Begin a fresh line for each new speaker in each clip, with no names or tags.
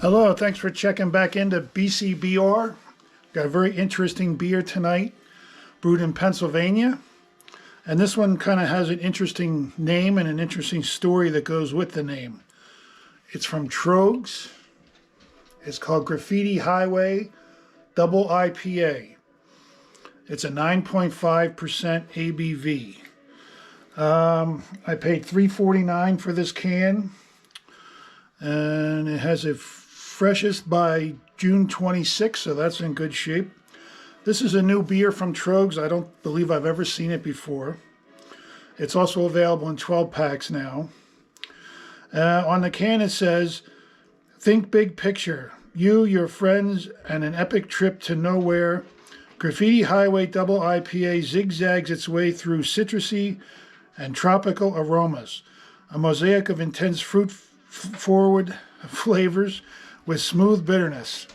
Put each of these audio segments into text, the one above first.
Hello, thanks for checking back into BCBR. Got a very interesting beer tonight, brewed in Pennsylvania. And this one kind of has an interesting name and an interesting story that goes with the name. It's from Troegs. It's called Graffiti Highway Double IPA. It's a 9.5% ABV. I paid $3.49 for this can. And it has a freshest by June 26th, so that's in good shape. This is a new beer from Troegs. I don't believe I've ever seen it before. It's also available in 12 packs now. On the can it says, "Think big picture. You, your friends, and an epic trip to nowhere. Graffiti Highway Double IPA zigzags its way through citrusy and tropical aromas. A mosaic of intense fruit-forward flavors with smooth bitterness.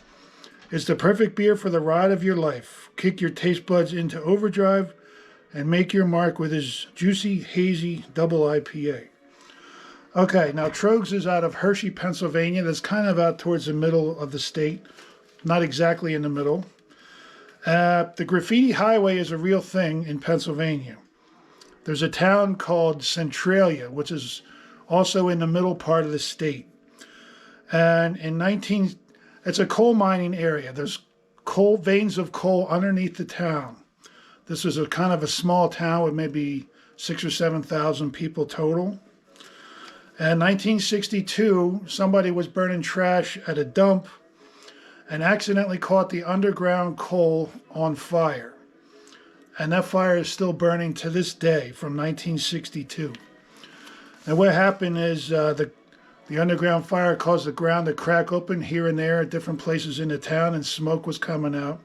It's the perfect beer for the ride of your life. Kick your taste buds into overdrive and make your mark with his juicy, hazy double IPA." Okay, now Troegs is out of Hershey, Pennsylvania. That's kind of out towards the middle of the state. Not exactly in the middle. The Graffiti Highway is a real thing in Pennsylvania. There's a town called Centralia, which is also in the middle part of the state. And it's a coal mining area. There's coal veins of coal underneath the town. This is a kind of a small town with maybe 6,000 or 7,000 people total. In 1962, somebody was burning trash at a dump and accidentally caught the underground coal on fire. And that fire is still burning to this day from 1962. And what happened is the underground fire caused the ground to crack open here and there at different places in the town, and smoke was coming out.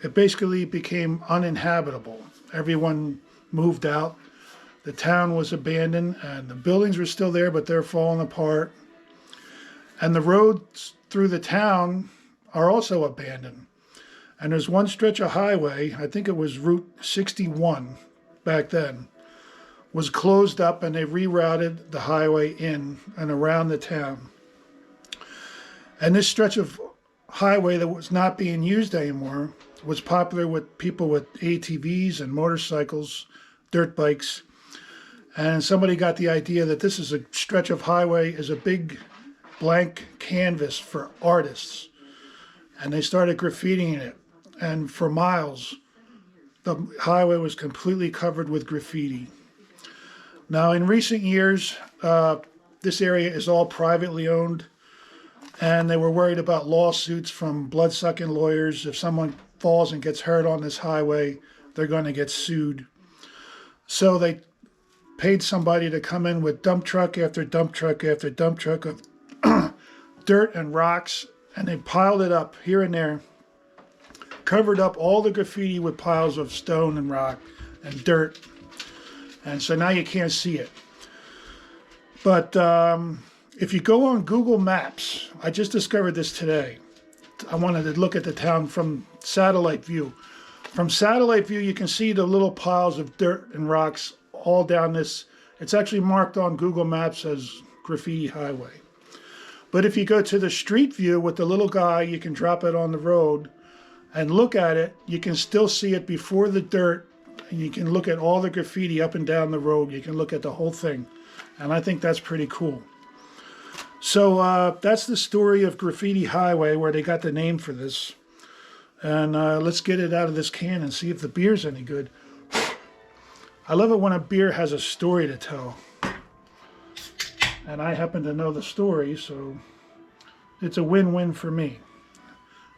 It basically became uninhabitable. Everyone moved out. The town was abandoned, and the buildings were still there, but they're falling apart. And the roads through the town are also abandoned. And there's one stretch of highway, I think it was Route 61 back then, was closed up, and they rerouted the highway in and around the town. And this stretch of highway that was not being used anymore was popular with people with ATVs and motorcycles, dirt bikes. And somebody got the idea that this is a stretch of highway is a big blank canvas for artists. And they started graffitiing it. And for miles, the highway was completely covered with graffiti. Now, in recent years, this area is all privately owned, and they were worried about lawsuits from blood-sucking lawyers. If someone falls and gets hurt on this highway, they're going to get sued. So they paid somebody to come in with dump truck after dump truck after dump truck of dirt and rocks, and they piled it up here and there, covered up all the graffiti with piles of stone and rock and dirt. And so now you can't see it. But if you go on Google Maps, I just discovered this today. I wanted to look at the town from satellite view. From satellite view, you can see the little piles of dirt and rocks all down this. It's actually marked on Google Maps as Graffiti Highway. But if you go to the street view with the little guy, you can drop it on the road and look at it. You can still see it before the dirt. And you can look at all the graffiti up and down the road. You can look at the whole thing. And I think that's pretty cool. So that's the story of Graffiti Highway, where they got the name for this. And let's get it out of this can and see if the beer's any good. I love it when a beer has a story to tell. And I happen to know the story, so it's a win-win for me.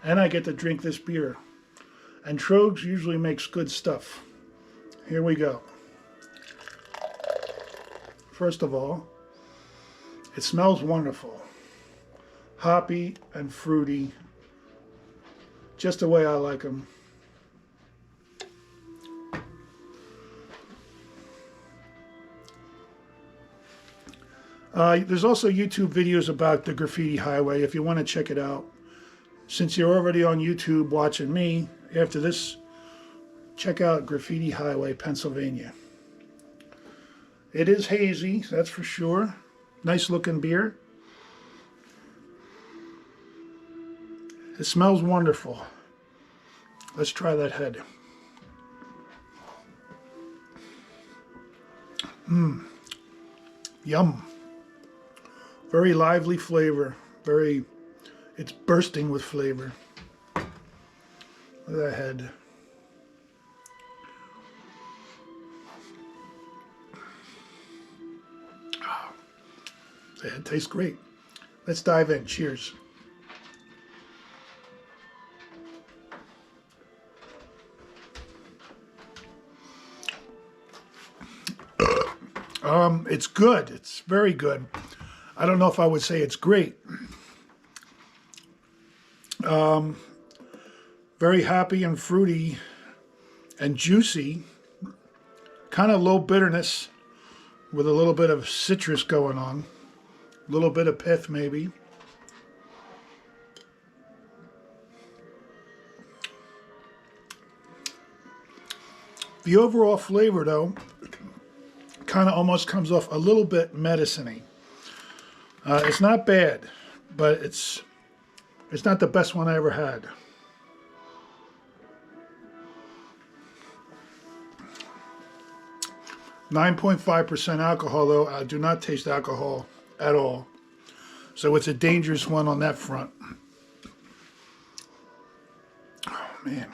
And I get to drink this beer. And Troegs usually makes good stuff. Here we go. First of all, it smells wonderful. Hoppy and fruity. Just the way I like them. There's also YouTube videos about the Graffiti Highway if you want to check it out. Since you're already on YouTube watching me, after this, check out Graffiti Highway, Pennsylvania. It is hazy, that's for sure. Nice looking beer. It smells wonderful. Let's try that head. Yum. Very lively flavor. It's bursting with flavor. Look at that head. The head tastes great. Let's dive in. Cheers. It's good. It's very good. I don't know if I would say it's great. Very happy and fruity and juicy. Kind of low bitterness with a little bit of citrus going on. A little bit of pith maybe. The overall flavor though, kind of almost comes off a little bit medicine-y. It's not bad, but it's not the best one I ever had. .5% alcohol though. I do not taste alcohol at all. So it's a dangerous one on that front. Oh man.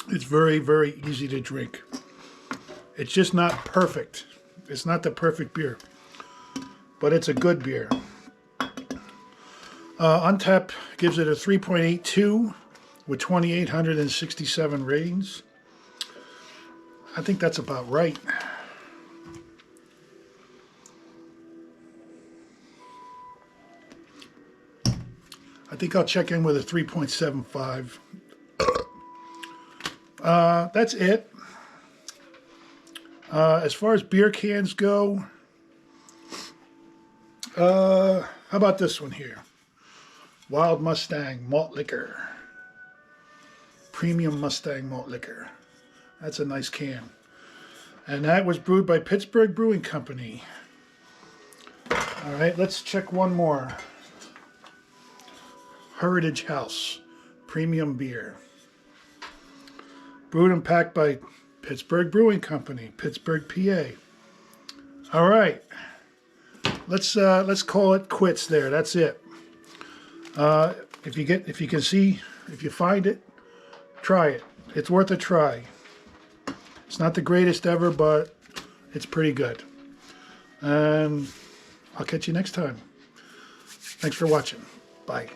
It's very, very easy to drink. It's just not perfect. It's not the perfect beer, but it's a good beer. Untappd gives it a 3.82 with 2,867 ratings. I think that's about right. I think I'll check in with a 3.75. That's it. As far as beer cans go, how about this one here? Wild Mustang Malt Liquor. Premium Mustang Malt Liquor. That's a nice can. And that was brewed by Troegs Brewing Company. All right, let's check one more. Heritage House Premium Beer. Brewed and packed by Troegs Brewing Company, Pittsburgh, PA. All right, let's call it quits there. That's it. If you find it, try it. It's worth a try. It's not the greatest ever, but it's pretty good. And I'll catch you next time. Thanks for watching. Bye.